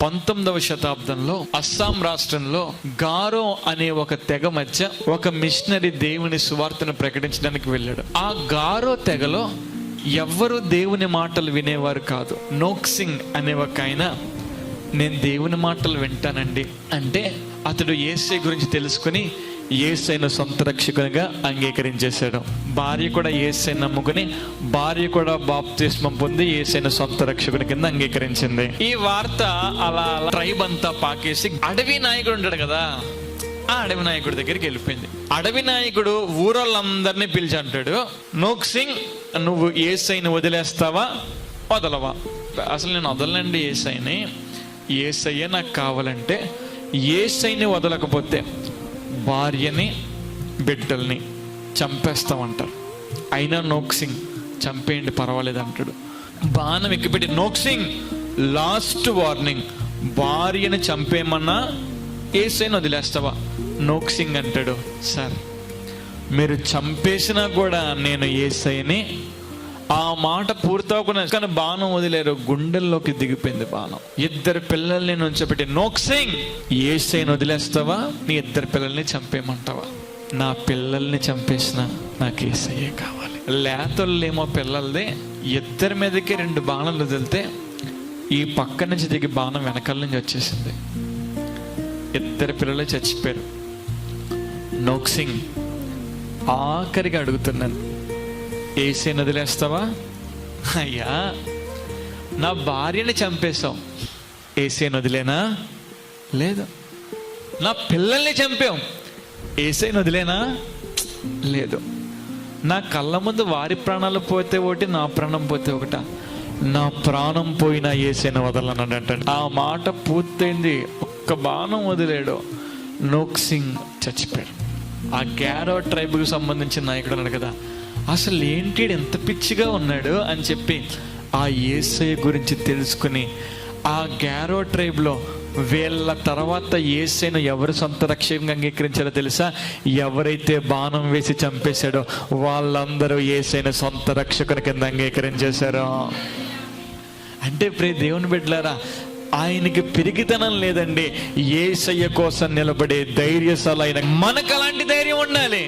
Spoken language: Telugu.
19వ శతాబ్దంలో అస్సాం రాష్ట్రంలో గారో అనే ఒక తెగ మధ్య ఒక మిషనరీ దేవుని సువార్తను ప్రకటించడానికి వెళ్ళాడు. ఆ గారో తెగలో ఎవ్వరూ దేవుని మాటలు వినేవారు కాదు. నోక్సింగ్ అనే ఒక ఆయన, నేను దేవుని మాటలు వింటానండి అంటే, అతడు యేసయ్య గురించి తెలుసుకుని యేసయ్యను సొంత రక్షకునిగా అంగీకరించేశాడు. భార్య కూడా యేసయ్యను నమ్ముకుని, భార్య కూడా బాప్తిస్మం పొంది యేసయ్యను సొంత రక్షకుని కింద అంగీకరించింది. ఈ వార్త అలా ట్రైబ్ అంతా పాకేసి, అడవి నాయకుడు ఉంటాడు కదా, ఆ అడవి నాయకుడి దగ్గరికి వెళ్ళిపోయింది. అడవి నాయకుడు ఊరోళ్ళందరినీ పిలిచి అంటాడు, నోక్సింగ్, నువ్వు యేసయ్యను వదిలేస్తావా వదలవా? అసలు నేను వదలండి యేసయ్యని, యేసయ్య నాకు కావాలంటే, యేసయ్యని వదలకపోతే భార్యని బిడ్డల్ని చంపేస్తామంటారు. అయినా నోక్సింగ్ చంపేయండి పర్వాలేదు అంటాడు. బాణం ఎక్కిపెట్టి, నోక్సింగ్ లాస్ట్ వార్నింగ్, భార్యని చంపేయమన్నా యేసయ్యని వదిలేస్తావా? నోక్సింగ్ అంటాడు, సార్ మీరు చంపేసినా కూడా నేను యేసయ్యని. ఆ మాట పూర్తవుకున్నా కానీ బాణం వదిలేరు, గుండెల్లోకి దిగిపోయింది బాణం. 2 పిల్లల్ని నుంచోబెట్టి, నోక్సింగ్ యేసయ్యని వదిలేస్తావా, నీ 2 పిల్లల్ని చంపేయమంటావా? నా పిల్లల్ని చంపేసిన నాకు యేసయ్యే కావాలి. లేతోళ్ళేమో పిల్లలదే, 2 మీదకి 2 బాణాలు వదిలితే ఈ పక్క నుంచి దిగి బాణం వెనకాల నుంచి వచ్చేసింది. 2 పిల్లలు చచ్చిపోయారు. నోక్సింగ్ ఆఖరికి అడుగుతున్నాను, యేసయ్యని వదిలేస్తావా? అయ్యా, నా భార్యని చంపేశావు, యేసయ్యని వదిలేనా? లేదు. నా పిల్లల్ని చంపాం, యేసయ్యని వదిలేనా? లేదు. నా కళ్ళ ముందు వారి ప్రాణాలు పోతే ఒకటి, నా ప్రాణం పోతే ఒకట? నా ప్రాణం పోయినా యేసయ్యని వదలనని అంటాడు. ఆ మాట పూర్తయింది. ఒక్క బాణం వదిలేడు, నోక్సింగ్ చచ్చిపోయాడు. ఆ గారో ట్రైబ్కి సంబంధించిన నాయకుడు అన్నాడు కదా, అసలు ఏంటి ఎంత పిచ్చిగా ఉన్నాడు అని చెప్పి ఆ యేసయ్య గురించి తెలుసుకుని, ఆ గారో ట్రైబ్లో వీళ్ళ తర్వాత యేసయ్యను ఎవరు సొంత రక్షకంగా అంగీకరించారో తెలుసా? ఎవరైతే బాణం వేసి చంపేశాడో వాళ్ళందరూ యేసయ్యను సొంత రక్షకుని కింద అంగీకరించేశారు. అంటే ప్రియ దేవుని బిడ్డలారా, ఆయనకి పిరికితనం లేదండి. యేసయ్య కోసం నిలబడే ధైర్యశాలైన మనకు అలాంటి ధైర్యం ఉండాలి.